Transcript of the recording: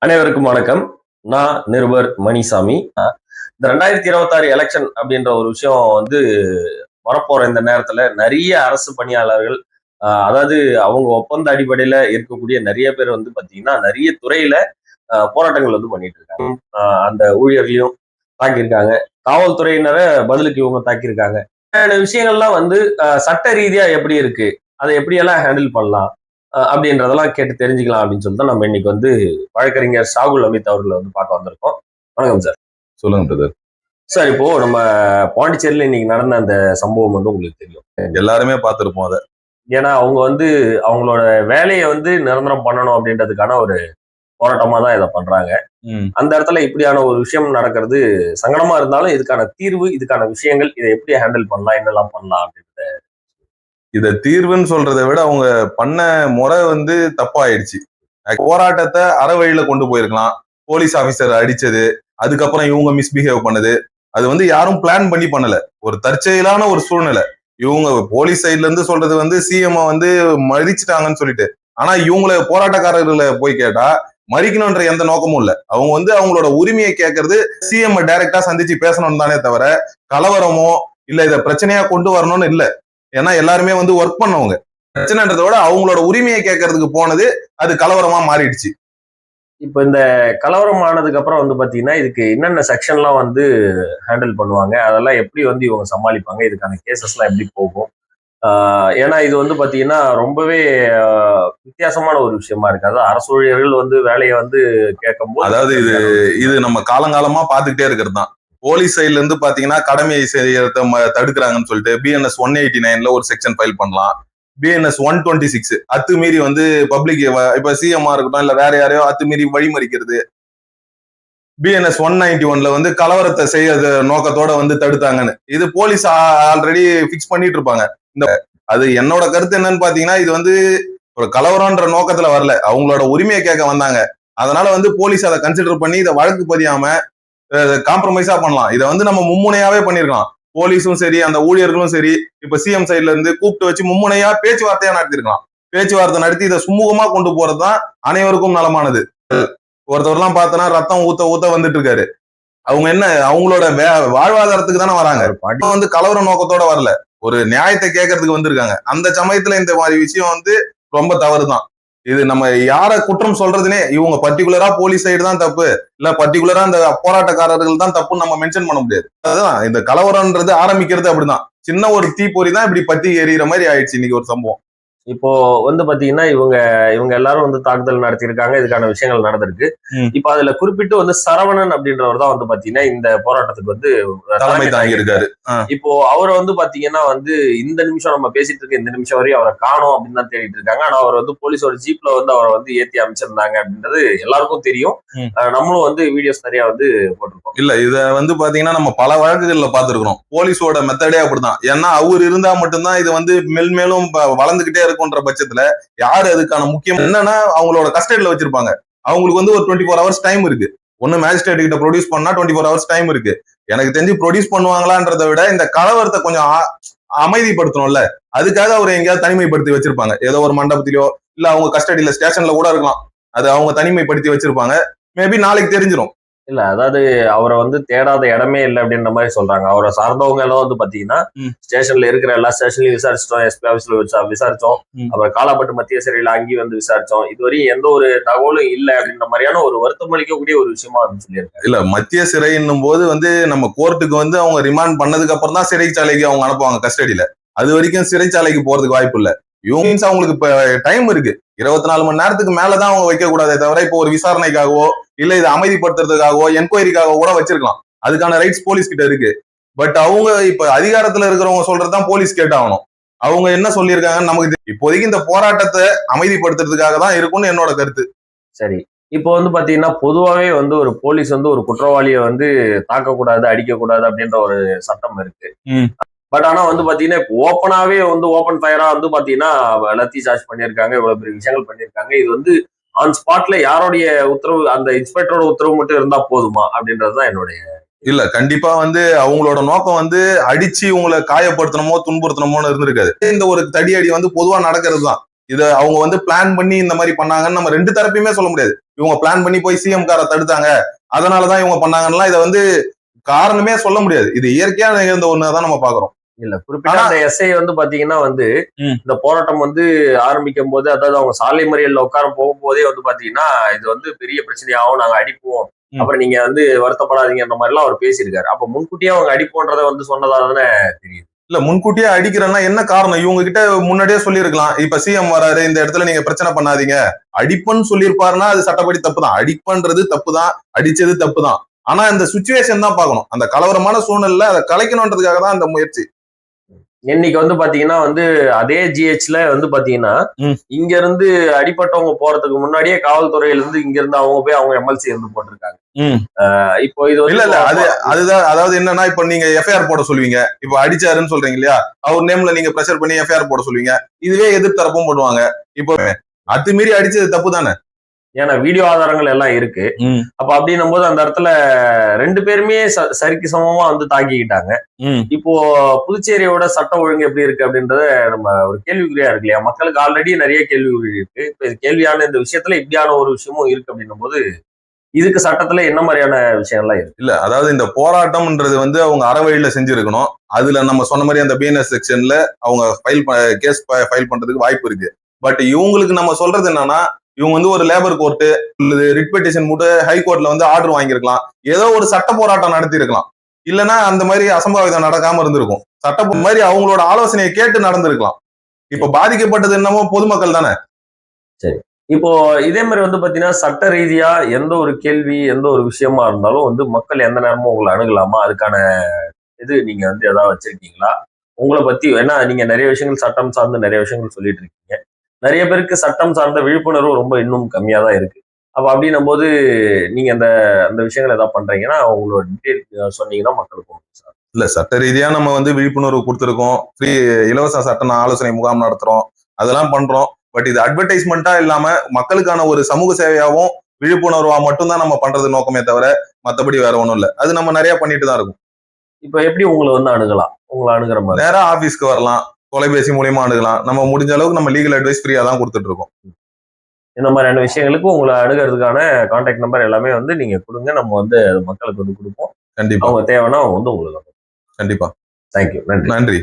அனைவருக்கும் வணக்கம். நான் நிருபர் மணிசாமி. இந்த 2026 எலெக்ஷன் அப்படின்ற ஒரு விஷயம் வரப்போற இந்த நேரத்துல நிறைய அரசு பணியாளர்கள், அதாவது அவங்க ஒப்பந்த அடிப்படையில இருக்கக்கூடிய நிறைய பேர் பாத்தீங்கன்னா நிறைய துறையில போராட்டங்கள் பண்ணிட்டு இருக்காங்க. அந்த ஊழியர்களையும் தாக்கியிருக்காங்க, காவல்துறையினரை பதிலுக்கு இவங்க தாக்கியிருக்காங்க. விஷயங்கள்லாம் சட்ட ரீதியா எப்படி இருக்கு, அதை எப்படியெல்லாம் ஹேண்டில் பண்ணலாம் அப்படின்றதெல்லாம் கேட்டு தெரிஞ்சுக்கலாம் அப்படின்னு சொல்லிட்டு தான் நம்ம இன்னைக்கு வழக்கறிஞர் ஷாகுல் அமித் அவர்களை பார்க்க வந்திருக்கோம். வணக்கம் சார். சொல்லுங்க பிரதர். சார், இப்போ நம்ம பாண்டிச்சேரியில இன்னைக்கு நடந்த அந்த சம்பவம் உங்களுக்கு தெரியும், எல்லாருமே பார்த்திருப்போம் அதை. ஏன்னா அவங்க அவங்களோட வேலையை நிரந்தரம் பண்ணணும் அப்படின்றதுக்கான ஒரு போராட்டமா தான் இதை பண்றாங்க. அந்த இடத்துல இப்படியான ஒரு விஷயம் நடக்கிறது சங்கடமா இருந்தாலும் இதுக்கான தீர்வு, இதுக்கான விஷயங்கள், இதை எப்படி ஹேண்டில் பண்ணலாம், என்னெல்லாம் பண்ணலாம் அப்படின்றத. இத தீர்வுன்னு சொல்றதை விட அவங்க பண்ண முறை தப்பாயிடுச்சு. போராட்டத்தை அறவழியில கொண்டு போயிருக்கலாம். போலீஸ் ஆபீசர் அடிச்சது, அதுக்கப்புறம் இவங்க மிஸ்பிஹேவ் பண்ணது, அது யாரும் பிளான் பண்ணி பண்ணல. ஒரு தற்செயலான ஒரு சூழ்நிலை. இவங்க போலீஸ் சைட்ல இருந்து சொல்றது சிஎம் மதிச்சுட்டாங்கன்னு சொல்லிட்டு, ஆனா இவங்கள போராட்டக்காரர்களை போய் கேட்டா மறிக்கணும்ன்ற எந்த நோக்கமும் இல்ல. அவங்க அவங்களோட உரிமையை கேட்கறது சிஎம் டைரக்டா சந்திச்சு பேசணும்னு தானே தவிர கலவரமோ இல்ல இத பிரச்சனையா கொண்டு வரணும்னு இல்ல. ஏன்னா எல்லாருமே ஒர்க் பண்ணவங்க. பிரச்சனைன்றத விட அவங்களோட உரிமையை கேட்கறதுக்கு போனது அது கலவரமா மாறிடுச்சு. இப்ப இந்த கலவரம் ஆனதுக்கு அப்புறம் பாத்தீங்கன்னா இதுக்கு என்னென்ன செக்ஷன்லாம் ஹேண்டில் பண்ணுவாங்க, அதெல்லாம் எப்படி இவங்க சமாளிப்பாங்க, இதுக்கான கேசஸ் எல்லாம் எப்படி போகும்? ஏன்னா இது பாத்தீங்கன்னா ரொம்பவே வித்தியாசமான ஒரு விஷயமா இருக்கு. அதாவது அரசு ஊழியர்கள் வேலையை கேட்கும் போது, அதாவது இது நம்ம காலங்காலமா பாத்துக்கிட்டே இருக்கிறது தான். போலீஸ் சைட்ல இருந்து பாத்தீங்கன்னா கடமையை தடுக்கிறாங்கன்னு சொல்லிட்டு பிஎன்எஸ் 189ல ஒரு செக்ஷன் ஃபைல் பண்ணலாம். பிஎன்எஸ் 126 அத்துமீறி பப்ளிக், இப்ப சிஎம்ஆ இருக்கட்டும் இல்ல வேற யாரையோ அத்துமீறி வழிமறிக்கிறது. பிஎன்எஸ் 191ல கலவரத்தை செய்ய நோக்கத்தோட தடுத்தாங்கன்னு இது போலீஸ் ஆல்ரெடி பிக்ஸ் பண்ணிட்டு இருப்பாங்க. அது என்னோட கருத்து என்னன்னு பாத்தீங்கன்னா, இது ஒரு கலவரம்ன்ற நோக்கத்துல வரல, அவங்களோட உரிமையை கேட்க வந்தாங்க. அதனால போலீஸ் அதை கன்சிடர் பண்ணி இதை வழக்கு பதியாம காம்ப்ரமைஸா பண்ணலாம். இதை நம்ம மும்முனையாவே பண்ணிருக்கலாம். போலீஸும் சரி, அந்த ஊழியர்களும் சரி, இப்ப சிஎம் சைட்ல இருந்து கூப்பிட்டு வச்சு மும்முனையா பேச்சுவார்த்தையா நடத்திருக்கலாம். பேச்சுவார்த்தை நடத்தி இதை சுமூகமா கொண்டு போறதுதான் அனைவருக்கும் நலமானது. ஒருத்தவர்லாம் பார்த்தோன்னா ரத்தம் ஊத்த ஊத்த வந்துட்டு இருக்காரு. அவங்க என்ன அவங்களோட வாழ்வாதாரத்துக்கு தானே வராங்க. கலவர நோக்கத்தோட வரல, ஒரு நியாயத்தை கேட்கறதுக்கு வந்திருக்காங்க. அந்த சமயத்துல இந்த மாதிரி விஷயம் ரொம்ப தவறுதான். இது நம்ம யார குற்றம் சொல்றதுனே, இவங்க பர்டிகுலரா போலீஸ் சைடு தான் தப்பு, இல்ல பர்டிகுலரா இந்த போராட்டக்காரர்கள் தான் தப்புன்னு நம்ம மென்ஷன் பண்ண முடியாது. அதுதான் இந்த கலவரம்ன்றது ஆரம்பிக்கிறது அப்படிதான். சின்ன ஒரு தீப்பொறி தான் இப்படி பத்தி எறிகிற மாதிரி ஆயிடுச்சு இன்னைக்கு ஒரு சம்பவம். இப்போ பாத்தீங்கன்னா இவங்க எல்லாரும் தாக்குதல் நடத்திருக்காங்க, இதுக்கான விஷயங்கள் நடந்திருக்கு. இப்ப அதுல குறிப்பிட்டு சரவணன் அப்படின்றவர் தான் பாத்தீங்கன்னா இந்த போராட்டத்துக்கு தலைமை தாங்கி இருக்காரு. இப்போ அவர் பாத்தீங்கன்னா இந்த நிமிஷம் நம்ம பேசிட்டு இருக்க இந்த நிமிஷம் வரையும் அவரை காணோம் அப்படின்னு தான் தேடிட்டு இருக்காங்க. ஆனா அவர் போலீஸோட ஜீப்ல அவரை ஏத்தி அமைச்சிருந்தாங்க அப்படின்றது எல்லாருக்கும் தெரியும். நம்மளும் வீடியோஸ் நிறைய போட்டிருக்கோம். இல்ல இத பாத்தீங்கன்னா நம்ம பல வழக்குகள்ல பாத்துருக்கோம். போலீஸோட மெத்தடே அப்படிதான். ஏன்னா அவர் இருந்தா மட்டும்தான் இது மேலும் வளர்ந்துகிட்டே இருக்கும். பட்சத்துல யாரு அதுக்கான முக்கியம் என்னன்னா அவங்களோட கஸ்டடியில வச்சிருப்பாங்க. அவங்களுக்கு ஒரு 24 hours டைம் இருக்கு. ஒண்ணு மேஜிஸ்ட்ரேட் கிட்ட ப்ரொடியூஸ் பண்ணா 24 hours டைம் இருக்கு. எனக்கு தெரிஞ்சு ப்ரொடியூஸ் பண்ணுவாங்களான்றதை விட இந்த கலவரத்தை கொஞ்சம் அமைதிப்படுத்தணும்ல, அதுக்காக அவர் எங்கேயாவது தனிமைப்படுத்தி வச்சிருப்பாங்க. ஏதோ ஒரு மண்டபத்திலயோ இல்ல அவங்க கஸ்டடியில ஸ்டேஷன்ல கூட இருக்கலாம். அது அவங்க தனிமைப்படுத்தி வச்சிருப்பாங்க. மேபி நாளைக்கு தெரிஞ்சிடும். இல்ல, அதாவது அவரை தேடாத இடமே இல்லை அப்படின்ற மாதிரி சொல்றாங்க. அவரை சார்ந்தவங்க எல்லாம் பாத்தீங்கன்னா ஸ்டேஷன்ல இருக்கிற எல்லா ஸ்டேஷன்லயும் விசாரிச்சிட்டோம், எஸ்பி ஆபீஸ்ல விசாரிச்சோம், அப்புறம் காலாப்பட்டு மத்திய சிறையில அங்கேயும் விசாரிச்சோம், இதுவரையும் எந்த ஒரு தகவலும் இல்லை அப்படின்ற மாதிரியான ஒரு வருத்தம் அளிக்கக்கூடிய ஒரு விஷயமா சொல்லியிருக்காங்க. இல்ல மத்திய சிறைன்னும் போது நம்ம கோர்ட்டுக்கு அவங்க ரிமாண்ட் பண்ணதுக்கு அப்புறம் தான் சிறைச்சாலைக்கு அவங்க அனுப்புவாங்க கஸ்டடியில. அது வரைக்கும் சிறைச்சாலைக்கு போறதுக்கு வாய்ப்பு இல்ல. இவங்க அவங்களுக்கு இப்ப டைம் இருக்கு. 24 மணி நேரத்துக்கு மேலதான் அவங்க வைக்க கூடாதே தவிர இப்போ ஒரு விசாரணைக்காகவோ இல்ல இதை அமைதிப்படுத்துறதுக்காகவோ என்கொயரிக்காக கூட வச்சிருக்கலாம். அதுக்கான ரைட்ஸ் போலீஸ் கிட்ட இருக்கு. பட் அவங்க இப்ப அதிகாரத்துல இருக்கிறவங்க சொல்றதுதான் போலீஸ் கேட்டாகணும். அவங்க என்ன சொல்லியிருக்காங்கன்னு நமக்கு இப்போதைக்கு இந்த போராட்டத்தை அமைதிப்படுத்துறதுக்காக தான் இருக்கும்னு என்னோட கருத்து. சரி, இப்போ பாத்தீங்கன்னா பொதுவாவே ஒரு போலீஸ் ஒரு குற்றவாளியை தாக்கக்கூடாது, அடிக்கக்கூடாது அப்படின்ற ஒரு சட்டம் இருக்கு. பட் ஆனா பாத்தீங்கன்னா ஓப்பனாவே ஓப்பன் ஃபயரா பாத்தீங்கன்னா எல்லாத்தையும் சார்ஜ் பண்ணியிருக்காங்க, இவ்வளவு பெரிய விஷயங்கள் பண்ணியிருக்காங்க. இது ஆன் ஸ்பாட்ல யாருடைய உத்தரவு, அந்த இன்ஸ்பெக்டரோட உத்தரவு மட்டும் இருந்தா போதுமா அப்படின்றதுதான் என்னுடைய. இல்ல கண்டிப்பா அவங்களோட நோக்கம் அடிச்சு உங்களை காயப்படுத்தணுமோ துன்புறுத்தணுமோன்னு இருந்திருக்காது. இந்த ஒரு தடி அடி பொதுவா நடக்கிறது தான். இதை அவங்க பிளான் பண்ணி இந்த மாதிரி பண்ணாங்கன்னு நம்ம ரெண்டு தரப்பையுமே சொல்ல முடியாது. இவங்க பிளான் பண்ணி போய் சிஎம் காரை தடுத்தாங்க, அதனாலதான் இவங்க பண்ணாங்கன்னா இதை வந்து காரணமே சொல்ல முடியாது. இது இயற்கையா நிகழ்ந்த ஒண்ணுதான் நம்ம பாக்குறோம். இல்ல குறிப்பிட்ட அந்த எஸ்ஐ வந்து பாத்தீங்கன்னா வந்து இந்த போராட்டம் வந்து ஆரம்பிக்கும் போது, அதாவது அவங்க சாலை மறியல்ல உட்கார போகும்போதே வந்து பாத்தீங்கன்னா இது வந்து பெரிய பிரச்சனையாகும், நாங்க அடிப்போம், அப்புறம் நீங்க வந்து வருத்தப்படாதீங்கன்ற மாதிரி எல்லாம் அவர் பேசியிருக்காரு. அப்ப முன்கூட்டியே அவங்க அடிப்போன்றத வந்து சொன்னதால தானே தெரியுது. இல்ல முன்கூட்டியே அடிக்கிறேன்னா என்ன காரணம்? இவங்க கிட்ட முன்னாடியே சொல்லியிருக்கலாம், இப்ப சிஎம் வராரு, இந்த இடத்துல நீங்க பிரச்சனை பண்ணாதீங்க, அடிப்பன்னு சொல்லியிருப்பாருன்னா அது சட்டப்படி தப்பு தான். அடிப்பன்றது தப்பு தான், அடிச்சது தப்பு தான். ஆனா இந்த சுச்சுவேஷன் தான் பார்க்கணும். அந்த கலவரமான சூழ்நிலை அதை கலைக்கணும்ன்றதுக்காக தான் அந்த முயற்சி. இன்னைக்கு வந்து பாத்தீங்கன்னா வந்து அதே ஜிஹெச்ல வந்து பாத்தீங்கன்னா இங்க இருந்து அடிப்பட்டவங்க போறதுக்கு முன்னாடியே காவல்துறையில இருந்து இங்க இருந்து அவங்க போய் அவங்க எம்எல்சி இருந்து போட்டிருக்காங்க. இப்போ இது இல்ல இல்ல அதுதான், அதாவது என்னன்னா, இப்ப நீங்க எஃப்ஐஆர் போட சொல்லுவீங்க, இப்ப அடிச்சாருன்னு சொல்றீங்க இல்லையா, அவர் நேம்ல நீங்க பிரஷர் பண்ணி எஃப்ஐஆர் போட சொல்லுவீங்க, இதுவே எதிர்த்தரப்பும் பண்ணுவாங்க. இப்போ அத்துமீறி அடிச்சது தப்பு தானே, ஏன்னா வீடியோ ஆதாரங்கள் எல்லாம் இருக்கு. அப்ப அப்படின்னும் போது அந்த இடத்துல 2 பேருமே சரிக்கு சமமா வந்து தாக்கிக்கிட்டாங்க. இப்போ புதுச்சேரியோட சட்ட ஒழுங்கு எப்படி இருக்கு அப்படின்றத நம்ம ஒரு கேள்விக்குறியா இருக்கு இல்லையா? மக்களுக்கு ஆல்ரெடி நிறைய கேள்விக்குறி இருக்கு. இப்ப கேள்வியான இந்த விஷயத்துல இப்படியான ஒரு விஷயமும் இருக்கு அப்படின்னும் போது இதுக்கு சட்டத்துல என்ன மாதிரியான விஷயம்லாம் இருக்கு? இல்ல அதாவது இந்த போராட்டம்ன்றது வந்து அவங்க அறவழியில செஞ்சிருக்கணும். அதுல நம்ம சொன்ன மாதிரி அந்த பிஎன்எஸ் செக்ஷன்ல அவங்க கேஸ் ஃபைல் பண்றதுக்கு வாய்ப்பு இருக்கு. பட் இவங்களுக்கு நம்ம சொல்றது என்னன்னா, இவங்க வந்து ஒரு லேபர் கோர்ட்டு ரிட் பெட்டிஷன் போட்டு ஹைகோர்ட்ல வந்து ஆர்டர் வாங்கியிருக்கலாம், ஏதோ ஒரு சட்ட போராட்டம் நடத்தி இருக்கலாம், இல்லைன்னா அந்த மாதிரி அசம்பாவிதம் நடக்காம இருந்திருக்கும். சட்ட மாதிரி அவங்களோட ஆலோசனையை கேட்டு நடந்திருக்கலாம். இப்ப பாதிக்கப்பட்டது என்னமோ பொதுமக்கள் தானே. சரி, இப்போ இதே மாதிரி வந்து பாத்தீங்கன்னா சட்ட ரீதியா எந்த ஒரு கேள்வி எந்த ஒரு விஷயமா இருந்தாலும் வந்து மக்கள் எந்த நேரமும் உங்களை அணுகலாமா? அதுக்கான இது நீங்க வந்து ஏதாவது வச்சிருக்கீங்களா? உங்களை பத்தி ஏன்னா நீங்க நிறைய விஷயங்கள் சட்டம் சார்ந்து நிறைய விஷயங்கள் சொல்லிட்டு இருக்கீங்க. நிறைய பேருக்கு சட்டம் சார்ந்த விழிப்புணர்வு ரொம்ப இன்னும் கம்மியா தான் இருக்கு. அப்ப அப்படின்னும் போது நீங்க அந்த அந்த விஷயங்கள் ஏதாவது பண்றீங்கன்னா உங்களோட டீட்டெயில் சொன்னீங்கன்னா மக்களுக்கு சார். இல்ல சட்ட ரீதியா நம்ம வந்து விழிப்புணர்வு கொடுத்துருக்கோம், ஃப்ரீ இலவச சட்ட ஆலோசனை முகாம் நடத்துறோம், அதெல்லாம் பண்றோம். பட் இது அட்வர்டைஸ்மெண்டா இல்லாம மக்களுக்கான ஒரு சமூக சேவையாவும் விழிப்புணர்வா மட்டும்தான் நம்ம பண்றது நோக்கமே தவிர மத்தபடி வேற ஒண்ணும் இல்ல. அது நம்ம நிறைய பண்ணிட்டு தான் இருக்கும். இப்ப எப்படி உங்களை வந்து அணுகலாம்? உங்களை அணுகிற மாதிரி நேரா ஆபீஸ்க்கு வரலாம், தொலைபேசி மூலியமா அணுகலாம். நம்ம முடிஞ்ச அளவுக்கு நம்ம லீகல் அட்வைஸ் ஃப்ரீயா தான் கொடுத்துட்டு இருக்கோம். இந்த மாதிரியான விஷயங்களுக்கு உங்களை அணுகிறதுக்கான கான்டாக்ட் நம்பர் எல்லாமே வந்து நீங்க கொடுங்க, நம்ம வந்து மக்களுக்கு வந்து கொடுப்போம். கண்டிப்பா அவங்க தேவைன்னா அவங்க வந்து உங்களுக்கு. கண்டிப்பா. தேங்க்யூ. நன்றி. நன்றி.